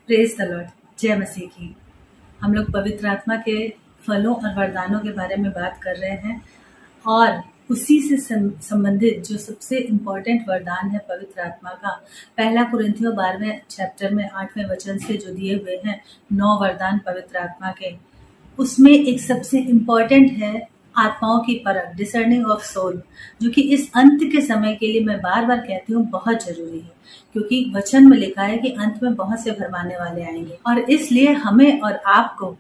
Praise the Lord, जय मसीह की। हम लोग पवित्र आत्मा के फलों और वरदानों के बारे में बात कर रहे हैं और उसी से संबंधित जो सबसे इम्पोर्टेंट वरदान है पवित्र आत्मा का, पहला कुरिन्थियों 12वें चैप्टर में 8वें वचन से जो दिए हुए हैं 9 वरदान पवित्र आत्मा के, उसमें एक सबसे इम्पोर्टेंट है आत्माओं की परख, डिसर्निंग ऑफ सोल, जो कि इस अंत के समय के लिए मैं बार बार कहती हूँ बहुत जरूरी है, क्योंकि वचन में लिखा है कि अंत में बहुत से भरमाने वाले आएंगे और इसलिए हमें और आपको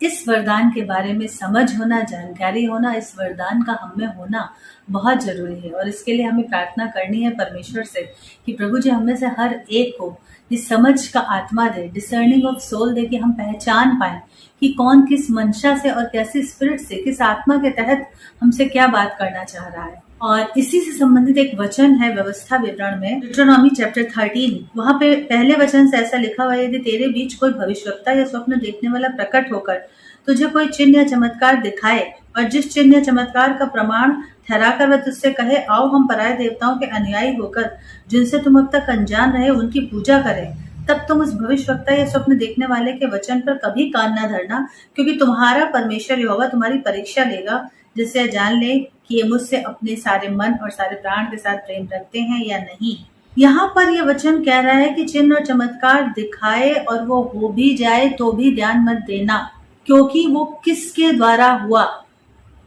इस वरदान के बारे में समझ होना, जानकारी होना, इस वरदान का हम में होना बहुत जरूरी है। और इसके लिए हमें प्रार्थना करनी है परमेश्वर से कि प्रभु जी हमें से हर एक को इस समझ का आत्मा दे, डिसर्निंग ऑफ सोल दे, कि हम पहचान पाए कि कौन किस मंशा से और कैसे स्पिरिट से, किस आत्मा के तहत हमसे क्या बात करना चाह रहा है। और इसी से संबंधित एक वचन है व्यवस्था विवरण में, डिट्रोनॉमी चैप्टर 13, वहां पे पहले वचन से ऐसा लिखा हुआ है, यदि तेरे बीच कोई भविष्यवक्ता या स्वप्न देखने वाला प्रकट होकर तुझे कोई चिन्ह या चमत्कार दिखाए और जिस चिन्ह या चमत्कार का प्रमाण ठहराकर वह तुझसे कहे, आओ हम पराये देवताओं के अनुयायी होकर जिनसे तुम अब तक अनजान रहे उनकी पूजा करें, तब तुम उस भविष्यवक्ता या स्वप्न देखने वाले के वचन पर कभी कान न धरना, क्योंकि तुम्हारा परमेश्वर यहोवा तुम्हारी परीक्षा लेगा, जिससे जान ले कि ये मुझसे अपने सारे मन और सारे प्राण के साथ प्रेम रखते हैं या नहीं। यहाँ पर यह वचन कह रहा है कि चिन्ह और चमत्कार दिखाए और वो हो भी जाए तो भी ध्यान मत देना, क्योंकि वो किसके द्वारा हुआ,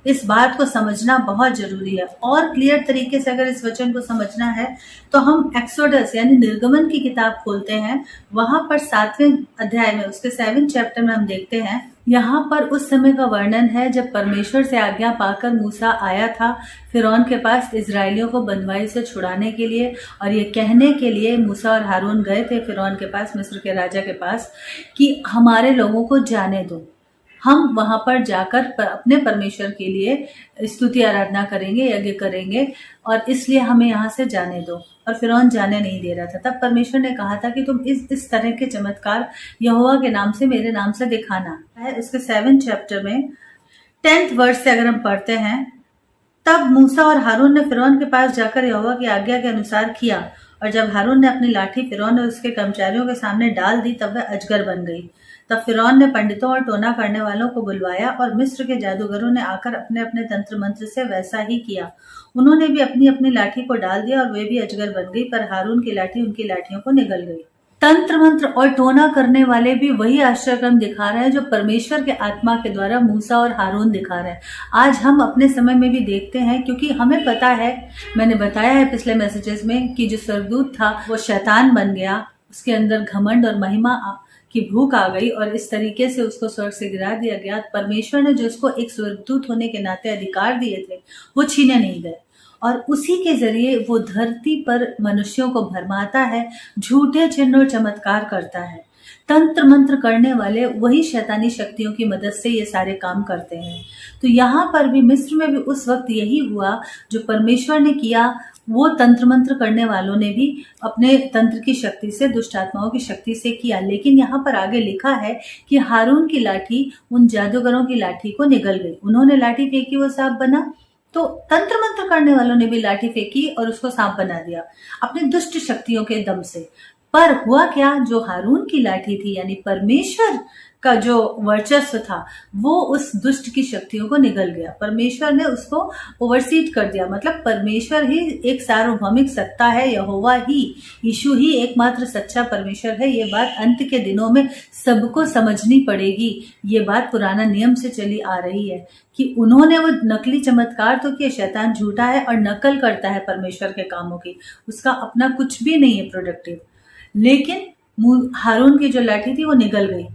इस बात को समझना बहुत जरूरी है। और क्लियर तरीके से अगर इस वचन को समझना है तो हम एक्सोडस यानी निर्गमन की किताब खोलते हैं, वहां पर 7वें अध्याय में, उसके 7वें चैप्टर में हम देखते हैं, यहाँ पर उस समय का वर्णन है जब परमेश्वर से आज्ञा पाकर मूसा आया था फिरौन के पास इजरायलियों को बंधुआई से छुड़ाने के लिए, और ये कहने के लिए मूसा और हारून गए थे फिरौन के पास, मिस्र के राजा के पास, कि हमारे लोगों को जाने दो, हम वहां पर जाकर अपने परमेश्वर के लिए स्तुति आराधना करेंगे, यज्ञ करेंगे, और इसलिए हमें यहाँ से जाने दो। और फिरौन जाने नहीं दे रहा था। तब परमेश्वर ने कहा था कि तुम इस तरह के चमत्कार यहोवा के नाम से, मेरे नाम से दिखाना है। उसके 7वें चैप्टर में 10th वर्स से अगर हम पढ़ते हैं, तब मूसा और हारून ने फिरौन के पास जाकर यहोवा की आज्ञा के अनुसार किया, और जब हारून ने अपनी लाठी फिरौन और उसके कर्मचारियों के सामने डाल दी, तब वह अजगर बन गई। तब फिरौन ने पंडितों और टोना करने वालों को बुलवाया और मिस्र के जादूगरों ने आकर अपने अपने तंत्र मंत्र से वैसा ही किया। उन्होंने भी अपनी अपनी लाठी को डाल दिया और वे भी अजगर बन गई, पर हारून की लाठी उनकी लाठियों को निगल गई। तंत्र मंत्र और टोना करने वाले भी वही आश्चर्यक्रम दिखा रहे हैं जो परमेश्वर के आत्मा के द्वारा मूसा और हारून दिखा रहे हैं। आज हम अपने समय में भी देखते हैं, क्योंकि हमें पता है, मैंने बताया है पिछले मैसेजेस में, कि जो स्वर्गदूत था वो शैतान बन गया, उसके अंदर घमंड और महिमा की भूख आ गई और इस तरीके से उसको स्वर्ग से गिरा दिया गया। परमेश्वर ने जो उसको एक स्वर्गदूत होने के नाते अधिकार दिए थे वो छीने नहीं गए, और उसी के जरिए वो धरती पर मनुष्यों को भरमाता है, झूठे चिन्ह और चमत्कार करता है। तंत्र मंत्र करने वाले वही शैतानी शक्तियों की मदद से ये सारे काम करते हैं। तो यहाँ पर भी, मिस्र में भी उस वक्त यही हुआ जो परमेश्वर ने किया, वो तंत्र मंत्र करने वालों ने भी अपने तंत्र की शक्ति से, दुष्ट आत्माओं की शक्ति से किया। लेकिन यहाँ पर आगे लिखा है कि हारून की लाठी उन जादूगरों की लाठी को निगल गई। उन्होंने लाठी फेंकी, वो सांप बना, तो तंत्र मंत्र करने वालों ने भी लाठी फेंकी और उसको सांप बना दिया अपने दुष्ट शक्तियों के दम से। पर हुआ क्या, जो हारून की लाठी थी यानी परमेश्वर का जो वर्चस्व था वो उस दुष्ट की शक्तियों को निगल गया। परमेश्वर ने उसको ओवरसीड कर दिया। मतलब परमेश्वर ही एक सार्वभौमिक सत्ता है, यहोवा ही, यीशु ही एकमात्र सच्चा परमेश्वर है। ये बात अंत के दिनों में सबको समझनी पड़ेगी। ये बात पुराना नियम से चली आ रही है कि उन्होंने वो नकली चमत्कार तो किए, शैतान झूठा है और नकल करता है परमेश्वर के कामों की, उसका अपना कुछ भी नहीं है प्रोडक्टिव। लेकिन हारून की जो लाठी थी वो निगल गई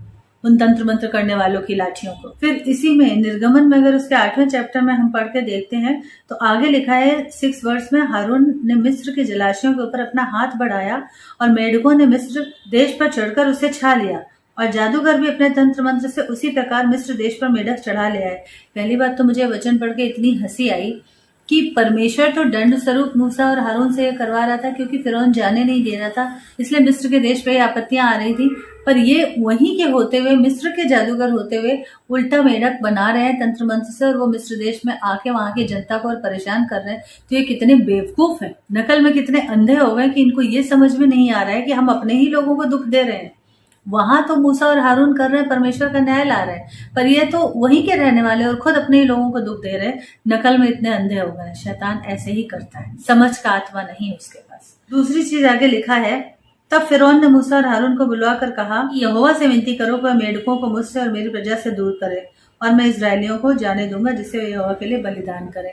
उन तंत्र मंत्र करने वालों की लाठियों को। फिर इसी में निर्गमन में अगर उसके 8वें चैप्टर में हम पढ़ के देखते हैं तो आगे लिखा है 6 वर्ष में, हारून ने मिस्र के जलाशयों के ऊपर अपना हाथ बढ़ाया और मेढकों ने मिस्र देश पर चढ़कर उसे छा लिया, और जादूगर भी अपने तंत्र मंत्र से उसी प्रकार मिस्र देश पर मेढक चढ़ा ले आए। पहली बात तो मुझे वचन पढ़ के इतनी हंसी आई कि परमेश्वर तो दंड स्वरूप मूसा और हारून से करवा रहा था, क्योंकि फिरौन जाने नहीं दे रहा था, इसलिए मिस्र के देश पे आपत्तियां आ रही थी। पर ये वहीं के होते हुए, मिस्र के जादूगर होते हुए, उल्टा मेढक बना रहे हैं तंत्र मंत्र से, और वो मिस्र देश में आके वहां की जनता को और परेशान कर रहे हैं। तो ये कितने बेवकूफ हैं, नकल में कितने अंधे हो गए कि इनको ये समझ में नहीं आ रहा है कि हम अपने ही लोगों को दुख दे रहे हैं। वहां तो मूसा और हारून कर रहे हैं, परमेश्वर का न्याय ला रहे हैं, पर ये तो वहीं के रहने वाले और खुद अपने ही लोगों को दुख दे रहे हैं, नकल में इतने अंधे हो गए। शैतान ऐसे ही करता है, समझ का आत्मा नहीं उसके पास। दूसरी चीज आगे लिखा है, तब फिरौन ने मूसा और हारून को बुलवाकर कहा, यहोवा से विनती करो कि वह मेढ़कों को मुझसे और मेरी प्रजा से दूर करे, और मैं इस्राएलियों को जाने दूंगा जिससे वे यहोवा के लिए बलिदान करें।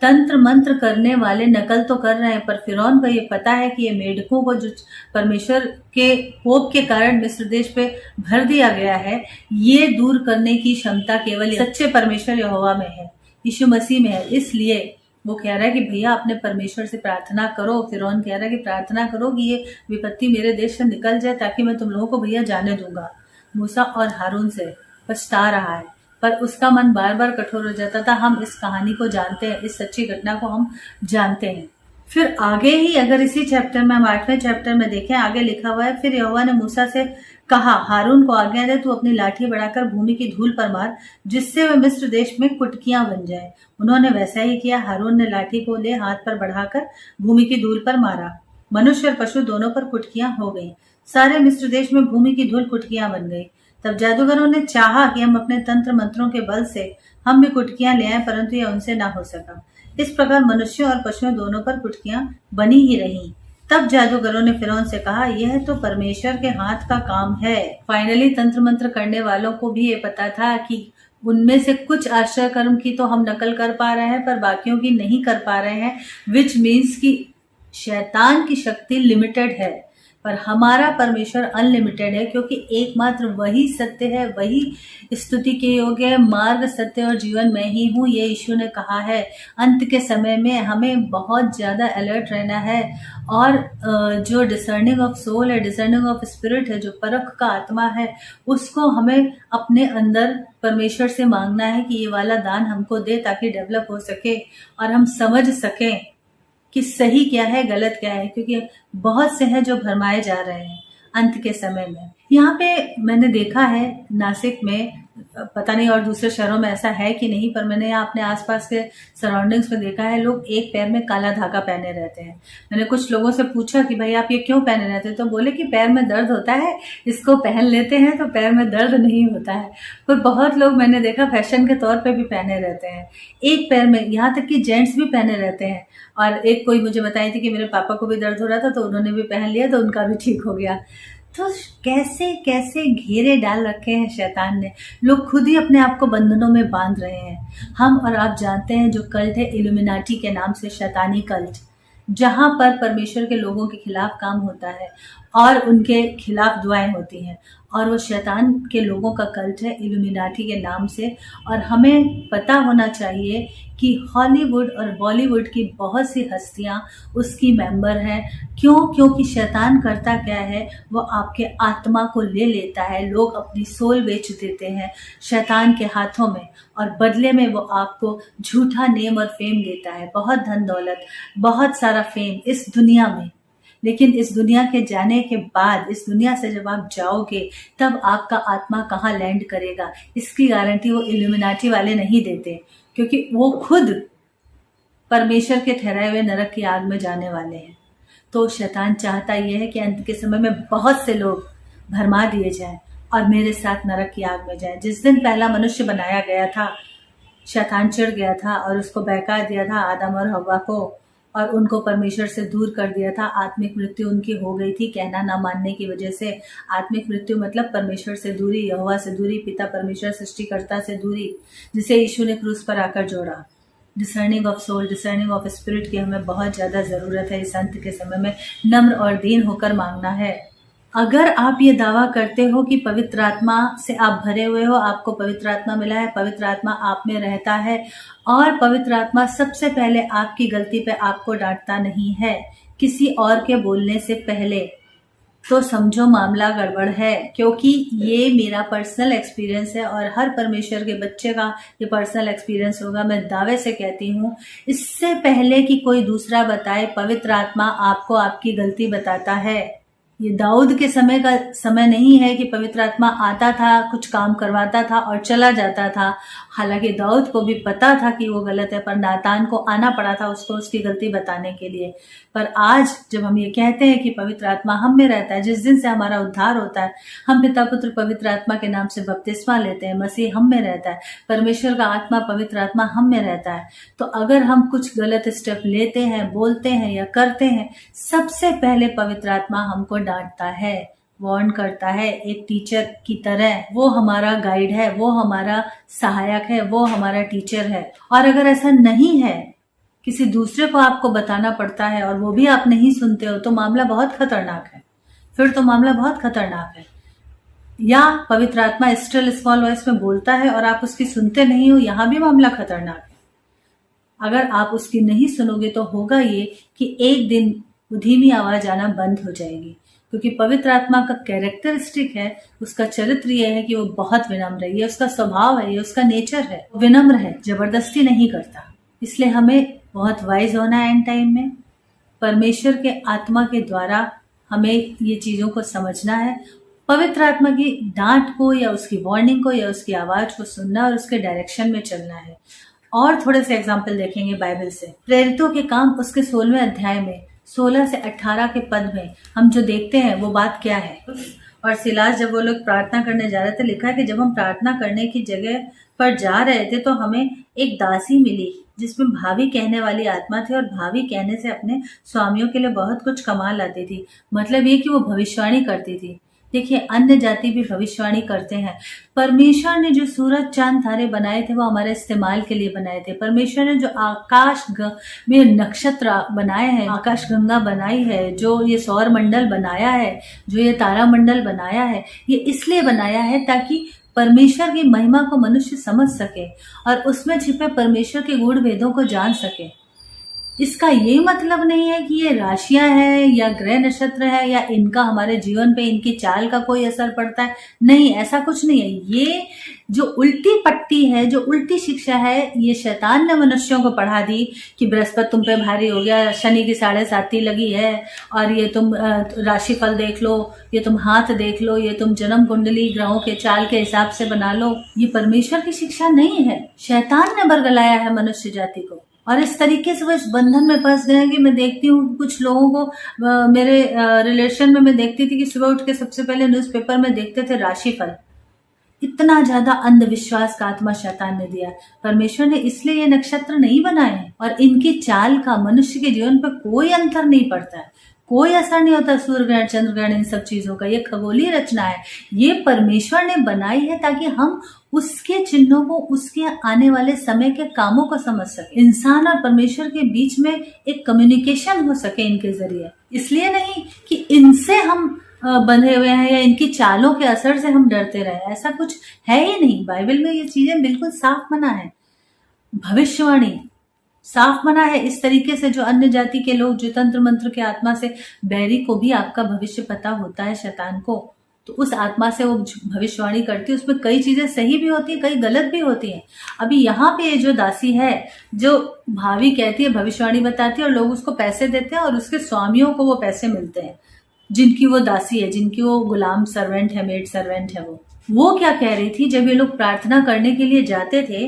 तंत्र मंत्र करने वाले नकल तो कर रहे हैं, पर फिरौन को ये पता है कि ये मेढ़कों को जो परमेश्वर के कोप के कारण मिस्र देश पे भर दिया गया है, ये दूर करने की क्षमता केवल सच्चे परमेश्वर यहोवा में है, यीशु मसीह में है। इसलिए वो कह रहा है कि भैया अपने परमेश्वर से प्रार्थना करो। फिरौन कह रहा है कि प्रार्थना करो कि ये विपत्ति मेरे देश से निकल जाए, ताकि मैं तुम लोगों को भैया जाने दूंगा। मूसा और हारून से पछता रहा है, पर उसका मन बार बार कठोर हो जाता था। हम इस कहानी को जानते हैं, इस सच्ची घटना को हम जानते हैं। फिर आगे ही अगर इसी चैप्टर में, हम 8वें चैप्टर में देखें, आगे लिखा हुआ है, फिर यहोवा ने मूसा से कहा, हारून को आज्ञा दे, तू अपनी लाठी बढ़ाकर भूमि की धूल पर मार, जिससे वह मिस्र देश में कुटकियां बन जाए। उन्होंने वैसा ही किया। हारून ने लाठी को ले हाथ पर बढ़ाकर भूमि की धूल पर मारा। मनुष्य और पशु दोनों पर कुटकियां हो गई। सारे मिस्र देश में भूमि की धूल कुटकियां बन गई। तब जादूगरों ने चाहा कि हम अपने तंत्र मंत्रों के बल से हम भी कुटकियां ले आए, परंतु यह उनसे ना हो सका। इस प्रकार मनुष्यों और पशुओं दोनों पर कुटकियां बनी ही रहीं। तब जादूगरों ने फिरौन से कहा, यह तो परमेश्वर के हाथ का काम है। फाइनली तंत्र मंत्र करने वालों को भी ये पता था कि उनमें से कुछ आश्चर्य कर्म की तो हम नकल कर पा रहे हैं, पर बाकियों की नहीं कर पा रहे हैं, विच मीन्स कि शैतान की शक्ति लिमिटेड है, पर हमारा परमेश्वर अनलिमिटेड है, क्योंकि एकमात्र वही सत्य है, वही स्तुति के योग्य है। मार्ग, सत्य और जीवन मैं ही हूँ, ये यीशु ने कहा है। अंत के समय में हमें बहुत ज्यादा अलर्ट रहना है, और जो डिसर्निंग ऑफ सोल है, डिसर्निंग ऑफ स्पिरिट है, जो परख का आत्मा है, उसको हमें अपने अंदर परमेश्वर से मांगना है कि ये वाला दान हमको दे, ताकि डेवलप हो सके और हम समझ सकें कि सही क्या है, गलत क्या है, क्योंकि बहुत से हैं जो भरमाए जा रहे हैं अंत के समय में। यहाँ पे मैंने देखा है नासिक में, पता नहीं और दूसरे शहरों में ऐसा है कि नहीं, पर मैंने यहाँ अपने आसपास के सराउंडिंग्स में देखा है, लोग एक पैर में काला धागा पहने रहते हैं। मैंने कुछ लोगों से पूछा कि भाई आप ये क्यों पहने रहते हैं, तो बोले कि पैर में दर्द होता है, इसको पहन लेते हैं तो पैर में दर्द नहीं होता है। पर बहुत लोग मैंने देखा फैशन के तौर पे भी पहने रहते हैं, एक पैर में, यहाँ तक कि जेंट्स भी पहने रहते हैं। और एक कोई मुझे बताई थी कि मेरे पापा को भी दर्द हो रहा था, तो उन्होंने भी पहन लिया, तो उनका भी ठीक हो गया। तो कैसे कैसे घेरे डाल रखे हैं शैतान ने। लोग खुद ही अपने आप को बंधनों में बांध रहे हैं। हम और आप जानते हैं जो कल्ट है इल्यूमिनाटी के नाम से, शैतानी कल्ट, जहां पर परमेश्वर के लोगों के खिलाफ काम होता है और उनके खिलाफ दुआएं होती हैं, और वो शैतान के लोगों का कल्ट है इल्यूमिनाटी के नाम से। और हमें पता होना चाहिए कि हॉलीवुड और बॉलीवुड की बहुत सी हस्तियां उसकी मेंबर हैं। क्यों? क्योंकि शैतान करता क्या है, वो आपके आत्मा को ले लेता है। लोग अपनी सोल बेच देते हैं शैतान के हाथों में, और बदले में वो आपको झूठा नेम और फेम देता है, बहुत धन दौलत, बहुत सारा फेम इस दुनिया में। लेकिन इस दुनिया के जाने के बाद, इस दुनिया से जब आप जाओगे, तब आपका आत्मा कहाँ लैंड करेगा, इसकी गारंटी वो इल्यूमिनाटी वाले नहीं देते, क्योंकि वो खुद परमेश्वर के ठहराए हुए नरक की आग में जाने वाले हैं। तो शैतान चाहता यह है कि अंत के समय में बहुत से लोग भरमा दिए जाएं और मेरे साथ नरक की आग में जाएं। जिस दिन पहला मनुष्य बनाया गया था, शैतान चिढ़ गया था और उसको बहका दिया था, आदम और हव्वा को, और उनको परमेश्वर से दूर कर दिया था। आत्मिक मृत्यु उनकी हो गई थी कहना ना मानने की वजह से। आत्मिक मृत्यु मतलब परमेश्वर से दूरी, यहोवा से दूरी, पिता परमेश्वर सृष्टिकर्ता से दूरी, जिसे यीशु ने क्रूस पर आकर जोड़ा। Discerning of soul, discerning of spirit की हमें बहुत ज़्यादा ज़रूरत है। इस अंत के समय में नम्र और दीन होकर मांगना है। अगर आप ये दावा करते हो कि पवित्र आत्मा से आप भरे हुए हो, आपको पवित्र आत्मा मिला है, पवित्र आत्मा आप में रहता है, और पवित्र आत्मा सबसे पहले आपकी गलती पे आपको डांटता नहीं है किसी और के बोलने से पहले, तो समझो मामला गड़बड़ है। क्योंकि ये मेरा पर्सनल एक्सपीरियंस है और हर परमेश्वर के बच्चे का ये पर्सनल एक्सपीरियंस होगा। मैं दावे से कहती हूँ, इससे पहले कि कोई दूसरा बताए, पवित्र आत्मा आपको आपकी गलती बताता है। ये दाऊद के समय का समय नहीं है कि पवित्र आत्मा आता था, कुछ काम करवाता था और चला जाता था। हालांकि दाऊद को भी पता था कि वो गलत है, पर नातान को आना पड़ा था उसको उसकी गलती बताने के लिए। पर आज जब हम ये कहते हैं कि पवित्र आत्मा हम में रहता है, जिस दिन से हमारा उद्धार होता है, हम पिता पुत्र पवित्र आत्मा के नाम से बपतिस्मा लेते हैं, मसीह हम में रहता है, परमेश्वर का आत्मा पवित्र आत्मा हम में रहता है। तो अगर हम कुछ गलत स्टेप लेते हैं, बोलते हैं या करते हैं, सबसे पहले पवित्र आत्मा हमको डांटता है, वार्न करता है, एक टीचर की तरह। वो हमारा गाइड है, वो हमारा सहायक है, वो हमारा टीचर है। और अगर ऐसा नहीं है, किसी दूसरे को आपको बताना पड़ता है और वो भी आप नहीं सुनते हो, तो मामला बहुत खतरनाक है। फिर तो मामला बहुत खतरनाक है। या पवित्र आत्मा स्टिल स्मॉल वॉइस में बोलता है और आप उसकी सुनते नहीं हो, यहां भी मामला खतरनाक है। अगर आप उसकी नहीं सुनोगे तो होगा ये कि एक दिन धीमी आवाज आना बंद हो जाएगी, क्योंकि पवित्र आत्मा का कैरेक्टरिस्टिक है, उसका चरित्र यह है कि वो बहुत विनम्र है, ये उसका स्वभाव है, ये उसका नेचर है, विनम्र है, जबरदस्ती नहीं करता। इसलिए हमें बहुत वाइज होना है एंड टाइम में। परमेश्वर के आत्मा के द्वारा हमें ये चीजों को समझना है। पवित्र आत्मा की डांट को या उसकी वार्निंग को या उसकी आवाज को सुनना और उसके डायरेक्शन में चलना है। और थोड़े से एग्जाम्पल देखेंगे बाइबल से। प्रेरितों के काम उसके 16वें अध्याय में 16 से 18 के पद में हम जो देखते हैं वो बात क्या है। और सिलास जब वो लोग प्रार्थना करने जा रहे थे, लिखा है कि जब हम प्रार्थना करने की जगह पर जा रहे थे तो हमें एक दासी मिली जिसमें भावी कहने वाली आत्मा थी, और भावी कहने से अपने स्वामियों के लिए बहुत कुछ कमा लाती थी। मतलब ये कि वो भविष्यवाणी करती थी। देखिए, अन्य जाति भी भविष्यवाणी करते हैं। परमेश्वर ने जो सूरज चांद तारे बनाए थे वो हमारे इस्तेमाल के लिए बनाए थे। परमेश्वर ने जो आकाश में नक्षत्र बनाए हैं, आकाश गंगा बनाई है, जो ये सौर मंडल बनाया है, जो ये तारा मंडल बनाया है, ये इसलिए बनाया है ताकि परमेश्वर की महिमा को मनुष्य समझ सके और उसमें छिपे परमेश्वर के गूढ़ भेदों को जान सके। इसका ये मतलब नहीं है कि ये राशियां हैं या ग्रह नक्षत्र है या इनका हमारे जीवन पे, इनकी चाल का कोई असर पड़ता है। नहीं, ऐसा कुछ नहीं है। ये जो उल्टी पट्टी है, जो उल्टी शिक्षा है, ये शैतान ने मनुष्यों को पढ़ा दी कि बृहस्पति तुम पे भारी हो गया, शनि की 7.5 लगी है, और ये तुम राशिफल देख लो, ये तुम हाथ देख लो, ये तुम जन्म कुंडली ग्रहों के चाल के हिसाब से बना लो। ये परमेश्वर की शिक्षा नहीं है, शैतान ने बरगलाया है मनुष्य जाति को। और इस तरीके से वो इस बंधन में फंस गए हैं कि मैं देखती हूँ कुछ लोगों को, मेरे रिलेशन में मैं देखती थी कि सुबह उठ के सबसे पहले न्यूज़पेपर में देखते थे राशिफल। इतना ज्यादा अंधविश्वास का आत्मा शैतान ने दिया। परमेश्वर ने इसलिए ये नक्षत्र नहीं बनाए हैं, और इनकी चाल का मनुष्य के जीवन पर कोई अंतर नहीं पड़ता है, कोई असर नहीं होता सूर्य ग्रहण, चंद्र ग्रहण, इन सब चीजों का। ये खगोलीय रचना है, ये परमेश्वर ने बनाई है ताकि हम उसके चिन्हों को, उसके आने वाले समय के कामों को समझ सके। इंसान और परमेश्वर के बीच में एक कम्युनिकेशन हो सके इनके जरिए। इसलिए नहीं कि इनसे हम बंधे हुए हैं या इनकी चालों के असर से हम डरते रहे, ऐसा कुछ है ही नहीं। बाइबल में ये चीजें बिल्कुल साफ मना है। भविष्यवाणी साफ मना है इस तरीके से, जो अन्य जाति के लोग जो तंत्र मंत्र के आत्मा से, बैरी को भी आपका भविष्य पता होता है, शैतान को, तो उस आत्मा से वो भविष्यवाणी करती है। उसमें कई चीजें सही भी होती है, कई गलत भी होती हैं। अभी यहाँ पे जो दासी है, जो भावी कहती है, भविष्यवाणी बताती है, और लोग उसको पैसे देते हैं और उसके स्वामियों को वो पैसे मिलते हैं, जिनकी वो दासी है, जिनकी वो गुलाम सर्वेंट है, मेड सर्वेंट है। वो क्या कह रही थी, जब ये लोग प्रार्थना करने के लिए जाते थे,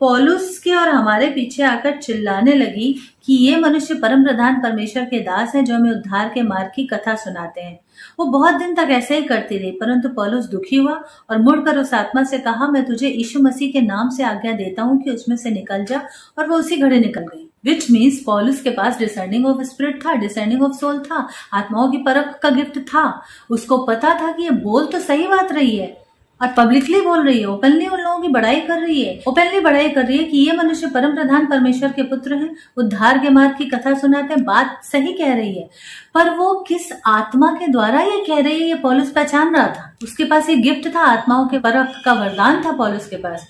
पौलुस के और हमारे पीछे आकर चिल्लाने लगी कि ये मनुष्य परम प्रधान परमेश्वर के दास हैं, जो हमें उद्धार के मार्ग की कथा सुनाते हैं। वो बहुत दिन तक ऐसे ही करती रही, परंतु पौलुस दुखी हुआ और मुड़कर उस आत्मा से कहा, मैं तुझे यीशु मसीह के नाम से आज्ञा देता हूँ कि उसमें से निकल जा। और वो उसी घड़ी निकल गई। विच मीन्स पौलुस के पास डिसर्निंग ऑफ स्पिरिट था, डिसर्निंग ऑफ सोल था, आत्माओं की परख का गिफ्ट था। उसको पता था कि ये बोल तो सही बात रही है और पब्लिकली बोल रही है, ओपनली उन लोगों की बड़ाई कर रही है, ओपनली बड़ाई कर रही है कि ये मनुष्य परम प्रधान परमेश्वर के पुत्र हैं, उद्धार के मार्ग की कथा सुनाते हैं। बात सही कह रही है, पर वो किस आत्मा के द्वारा ये कह रही है, ये पौलुस पहचान रहा था। उसके पास ये गिफ्ट था, आत्माओं के परख का वरदान था पौलुस के पास,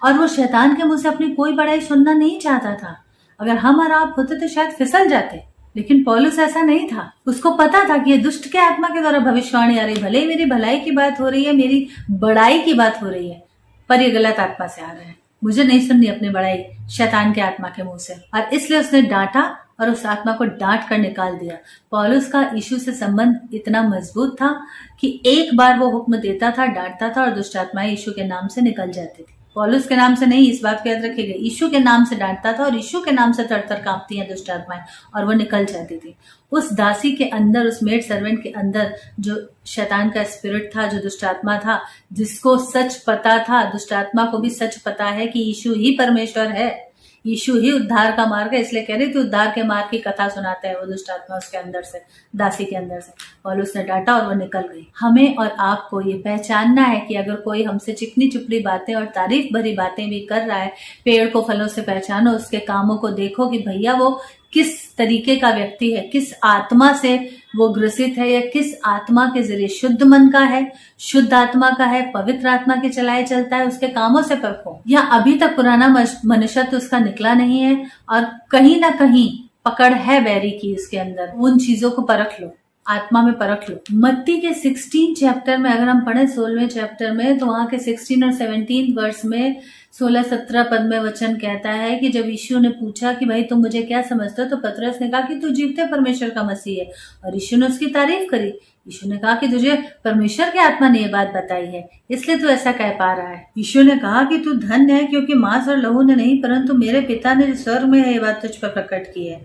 और वो शैतान के मुंह से अपनी कोई बड़ाई सुनना नहीं चाहता था। अगर हम और आप होते तो शायद फिसल जाते, लेकिन पौलुस ऐसा नहीं था। उसको पता था कि ये दुष्ट के आत्मा के द्वारा भविष्यवाणी आ रही, भले ही मेरी भलाई की बात हो रही है, मेरी बड़ाई की बात हो रही है, पर ये गलत आत्मा से आ रहा है। मुझे नहीं सुननी अपनी बड़ाई शैतान के आत्मा के मुंह से। और इसलिए उसने डांटा और उस आत्मा को डांट कर निकाल दिया। पौलुस का यीशु से संबंध इतना मजबूत था कि एक बार वो हुक्म देता था, डांटता था और दुष्ट आत्माएं यीशु के नाम से निकल जाती थी। पौलुस के नाम से नहीं, इस बात को याद रखिएगा, यीशु के नाम से डांटता था और यीशु के नाम से थर-थर कांपती हैं दुष्ट आत्माएं और वो निकल जाती थी। उस दासी के अंदर, उस मेड सर्वेंट के अंदर जो शैतान का स्पिरिट था, जो दुष्ट आत्मा था, जिसको सच पता था, दुष्ट आत्मा को भी सच पता है कि यीशु ही परमेश्वर है, यीशु ही उद्धार का मार्ग है, इसलिए कह रही थी उद्धार के मार्ग की कथा सुनाते हैं वो दुष्ट आत्मा उसके अंदर से, दासी के अंदर से। पौलुस ने डांटा और वो निकल गई। हमें और आपको ये पहचानना है कि अगर कोई हमसे चिकनी चुपड़ी बातें और तारीफ भरी बातें भी कर रहा है, पेड़ को फलों से पहचानो, उसके कामों को देखो कि भैया वो किस तरीके का व्यक्ति है, किस आत्मा से वो ग्रसित है, या किस आत्मा के जरिए, शुद्ध मन का है, शुद्ध आत्मा का है, पवित्र आत्मा के चलाए चलता है, उसके कामों से परखो। या अभी तक पुराना मनुष्यत्व उसका निकला नहीं है और कहीं ना कहीं पकड़ है बैरी की उसके अंदर, उन चीजों को परख लो, आत्मा में परख लो। मत्ती के 16 चैप्टर में अगर हम पढ़े, 16वें चैप्टर में, तो वहां के 16 और 17 वर्स में 16-17 पद में वचन कहता है कि जब यीशु ने पूछा कि भाई तुम मुझे क्या समझते हो, तो पतरस ने कहा कि तू जीवते परमेश्वर का मसीह है, और यीशु ने उसकी तारीफ करी। यीशु ने कहा कि तुझे परमेश्वर की आत्मा ने यह बात बताई है, इसलिए तू ऐसा कह पा रहा है। यीशु ने कहा कि तू धन्य है, क्योंकि मांस और लहू ने नहीं, परंतु मेरे पिता ने स्वर्ग में यह बात तुझ पर प्रकट की है,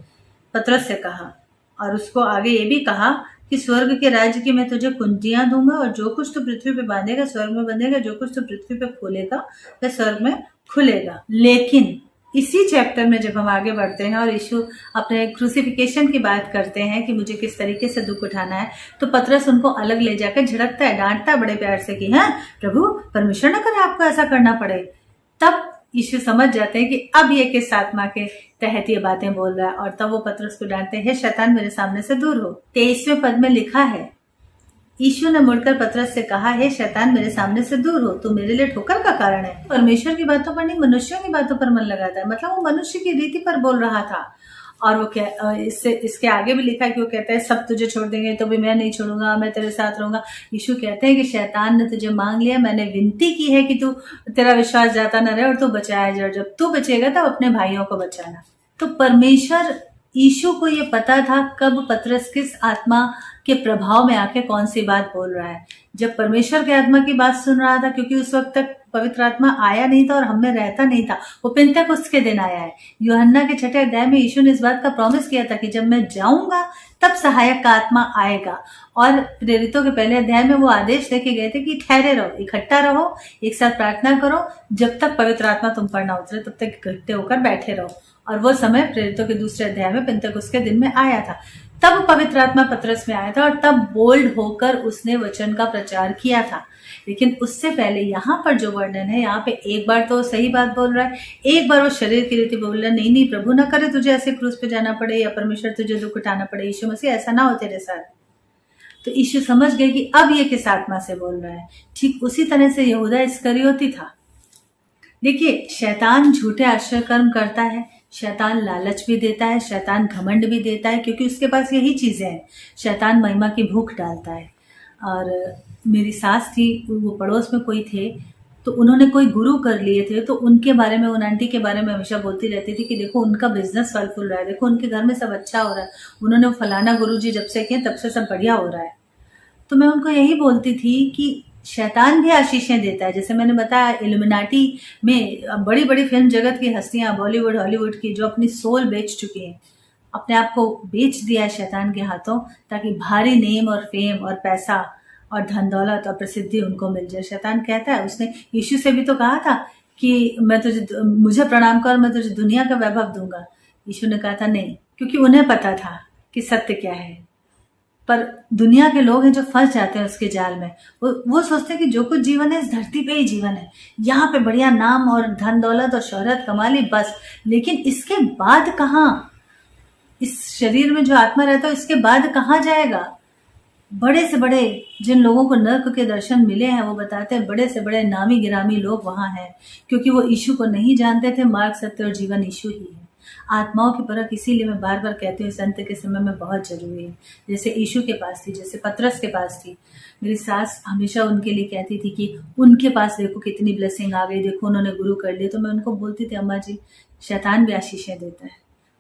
पतरस से कहा। और उसको आगे ये भी कहा कि स्वर्ग के राज्य की मैं तुझे कुंजियां दूंगा, और जो कुछ तू पृथ्वी पे बांधेगा स्वर्ग में बंधेगा, जो कुछ तू पृथ्वी पे खोलेगा वह स्वर्ग में खुलेगा। लेकिन इसी चैप्टर में जब हम आगे बढ़ते हैं और यीशु अपने क्रूसिफिकेशन की बात करते हैं कि मुझे किस तरीके से दुख उठाना है, तो पतरस उनको अलग ले जाकर झिड़कता है, डांटता है बड़े प्यार से कि हाँ प्रभु, परमेश्वर न करे आपको ऐसा करना पड़े। तब यीशु समझ जाते हैं कि अब ये किस आत्मा के तहत ये बातें बोल रहा है, और तब वो पतरस को डांटते हैं, हे शैतान मेरे सामने से दूर हो। 23वें पद में लिखा है, यीशु ने मुड़कर पतरस से कहा, हे शैतान मेरे सामने से दूर हो, तू मेरे लिए ठोकर का कारण है। परमेश्वर की बातों पर नहीं, मनुष्यों की बातों पर मन लगाता है। मतलब वो मनुष्य की रीति पर बोल रहा था। और वो क्या, इसके आगे भी लिखा है कि वो कहता है सब तुझे छोड़ देंगे तो भी मैं नहीं छोड़ूंगा, मैं तेरे साथ रहूंगा। यीशु कहते हैं कि शैतान ने तुझे मांग लिया, मैंने विनती की है कि तू, तेरा विश्वास जाता न रहे और तू बचाया जाए, जब तू बचेगा तब अपने भाइयों को बचाना। तो परमेश्वर, यीशु को ये पता था कब पतरस किस आत्मा के प्रभाव में आके कौन सी बात बोल रहा है। जब परमेश्वर के आत्मा की बात सुन रहा था, क्योंकि उस वक्त तक पवित्र आत्मा आया नहीं था और हम में रहता नहीं था, वो पेंतेकोस्त के दिन आया है। यूहन्ना के 6 अध्याय में यीशु ने इस बात का प्रॉमिस किया था कि जब मैं जाऊंगा तब सहायक का आत्मा आएगा। और प्रेरितों के पहले अध्याय में वो आदेश लेके गए थे कि ठहरे रहो, इकट्ठा रहो, एक साथ प्रार्थना करो, जब तक पवित्र आत्मा तुम पर ना उतरे तब तक इकट्ठे होकर बैठे रहो। और वो समय प्रेरितों के दूसरे अध्याय में पेंतेकोस्त के दिन में आया था। तब पवित्र आत्मा पतरस में आया था और तब बोल्ड होकर उसने वचन का प्रचार किया था। लेकिन उससे पहले यहाँ पर जो वर्णन है, यहाँ पे एक बार तो सही बात बोल रहा है, एक बार वो शरीर की रीति बोल रहा है, नहीं प्रभु ना करे तुझे ऐसे क्रूस पे जाना पड़े या परमेश्वर तुझे दुख उठाना पड़े, यीशु मसीह ऐसा ना हो तेरे साथ। तो यीशु समझ गए कि अब ये किस आत्मा से बोल रहा है। ठीक उसी तरह से यहूदा इस्करियोती था। देखिए, शैतान झूठे आश्रय कर्म करता है, शैतान लालच भी देता है, शैतान घमंड भी देता है, क्योंकि उसके पास यही चीजें हैं। शैतान महिमा की भूख डालता है। और मेरी सास थी, वो पड़ोस में कोई थे, तो उन्होंने कोई गुरु कर लिए थे, तो उनके बारे में, उन आंटी के बारे में हमेशा बोलती रहती थी कि देखो उनका बिजनेस फल फूल रहा है, देखो उनके घर में सब अच्छा हो रहा है, उन्होंने फलाना गुरु जी जब से किए तब से सब बढ़िया हो रहा है। तो मैं उनको यही बोलती थी कि शैतान भी आशीषें देता है। जैसे मैंने बताया, इल्यूमिनाटी में बड़ी बड़ी फिल्म जगत की हस्तियां, बॉलीवुड हॉलीवुड की, जो अपनी सोल बेच चुकी हैं, अपने आप को बेच दिया है शैतान के हाथों, ताकि भारी नेम और फेम और पैसा और धन दौलत और प्रसिद्धि उनको मिल जाए। शैतान कहता है, उसने यीशु से भी तो कहा था कि मैं तुझे, मुझे प्रणाम कर, मैं तुझे दुनिया का वैभव दूंगा। यीशु ने कहा था नहीं, क्योंकि उन्हें पता था कि सत्य क्या है। पर दुनिया के लोग हैं जो फंस जाते हैं उसके जाल में। वो सोचते हैं कि जो कुछ जीवन है इस धरती पे ही जीवन है, यहाँ पे बढ़िया नाम और धन दौलत और शोहरत कमा ली बस, लेकिन इसके बाद कहाँ? इस शरीर में जो आत्मा रहता है इसके बाद कहाँ जाएगा? बड़े से बड़े जिन लोगों को नर्क के दर्शन मिले हैं, वो बताते हैं बड़े से बड़े नामी गिरामी लोग वहां हैं, क्योंकि वो यीशु को नहीं जानते थे। मार्ग, सत्य और जीवन यीशु ही है। आत्माओं की परख इसीलिए मैं बार बार कहती हूँ इस अंत के समय में बहुत जरूरी है। जैसे यीशु के पास थी, जैसे पतरस के पास थी। मेरी सास हमेशा उनके लिए कहती थी कि उनके पास देखो कितनी ब्लेसिंग आ गई, देखो उन्होंने गुरु कर लिए। तो मैं उनको बोलती थी, अम्मा जी, शैतान भी आशीषें देता है,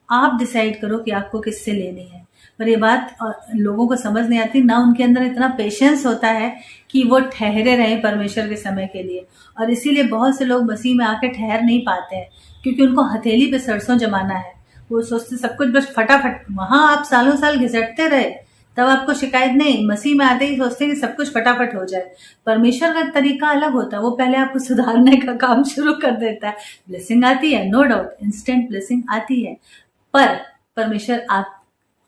आप डिसाइड करो कि आपको किससे लेनी है। पर ये बात लोगों को समझ नहीं आती, ना उनके अंदर इतना पेशेंस होता है कि वो ठहरे रहें परमेश्वर के समय के लिए। और इसीलिए बहुत से लोग मसीह में आके ठहर नहीं पाते हैं, क्योंकि उनको हथेली पे सरसों जमाना है। वो सोचते सब कुछ बस फटाफट, वहां आप सालों साल घिसटते रहे तब आपको शिकायत नहीं, मसीह में आते ही सोचते हैं कि सब कुछ फटाफट हो जाए। परमेश्वर का तरीका अलग होता है, वो पहले आपको सुधारने का काम शुरू कर देता है। ब्लेसिंग आती है, नो डाउट, इंस्टेंट ब्लेसिंग आती है, पर परमेश्वर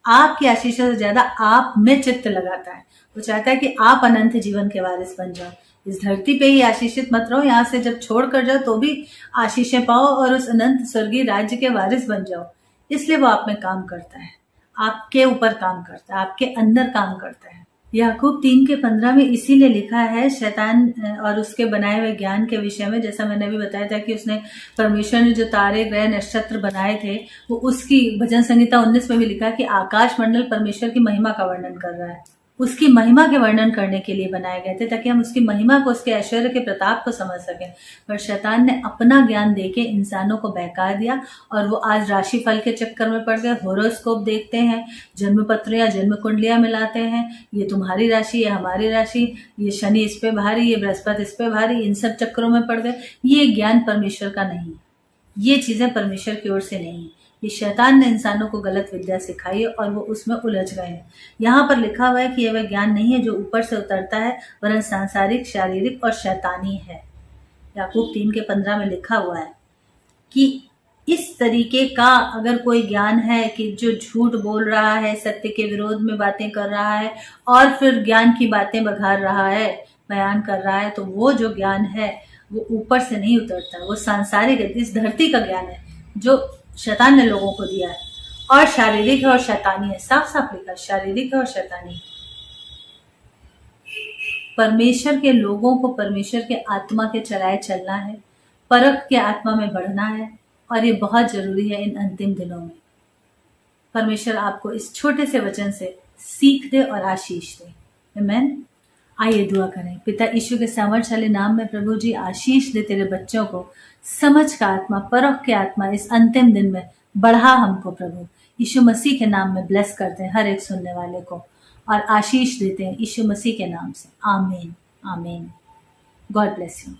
आपकी आशीष से ज्यादा आप में चित्त लगाता है। वो चाहता है कि आप अनंत जीवन के वारिस बन जाओ। इस धरती पे ही आशीषित मत रहो, यहाँ से जब छोड़ कर जाओ तो भी आशीषें पाओ और उस अनंत स्वर्गीय राज्य के वारिस बन जाओ। इसलिए वो आप में काम करता है, आपके ऊपर काम करता है, आपके अंदर काम करता है। याकूब 3:15 में इसीलिए लिखा है शैतान और उसके बनाए हुए ज्ञान के विषय में, जैसा मैंने अभी बताया था कि उसने परमेश्वर ने जो तारे ग्रह नक्षत्र बनाए थे वो उसकी भजन संहिता 19 में भी लिखा कि आकाश मंडल परमेश्वर की महिमा का वर्णन कर रहा है। उसकी महिमा के वर्णन करने के लिए बनाए गए थे, ताकि हम उसकी महिमा को, उसके ऐश्वर्य के प्रताप को समझ सकें। पर शैतान ने अपना ज्ञान देके इंसानों को बहका दिया और वो आज राशिफल के चक्कर में पड़ गए। होरोस्कोप देखते हैं, जन्म पत्र या जन्म कुंडलियां मिलाते हैं, ये तुम्हारी राशि, ये हमारी राशि, ये शनि इस पे भारी, ये बृहस्पति इस पे भारी, इन सब चक्करों में पड़ गए। ये ज्ञान परमेश्वर का नहीं, ये चीजें परमेश्वर की ओर से नहीं। ये शैतान ने इंसानों को गलत विद्या सिखाई है और वो उसमें उलझ गए हैं। यहाँ पर लिखा हुआ है कि यह वह ज्ञान नहीं है जो ऊपर से उतरता है, वरन सांसारिक, शारीरिक और शैतानी है। याकूब 3:15 में लिखा हुआ है कि इस तरीके का अगर कोई ज्ञान है कि जो झूठ बोल रहा है, सत्य के विरोध में बातें कर रहा है और फिर ज्ञान की बातें बघार रहा है, बयान कर रहा है, तो वो जो ज्ञान है वो ऊपर से नहीं उतरता, वो सांसारिक, इस धरती का ज्ञान है जो शैतान ने लोगों को दिया है, और शारीरिक है और शैतानी है। साफ साफ लिखा, शारीरिक है और शैतानी है। परमेश्वर के लोगों को परमेश्वर के आत्मा के चलाए चलना है, परख के आत्मा में बढ़ना है, और ये बहुत जरूरी है इन अंतिम दिनों में। परमेश्वर आपको इस छोटे से वचन से सीख दे और आशीष दे। आमीन। आइए दुआ करें। पिता यीशु के सामर्थशाली नाम में प्रभु जी आशीष दे तेरे बच्चों को, समझ का आत्मा, परख के आत्मा इस अंतिम दिन में बढ़ा हमको प्रभु। यीशु मसीह के नाम में ब्लेस करते हैं हर एक सुनने वाले को और आशीष देते हैं यीशु मसीह के नाम से। आमीन, आमीन। God bless you.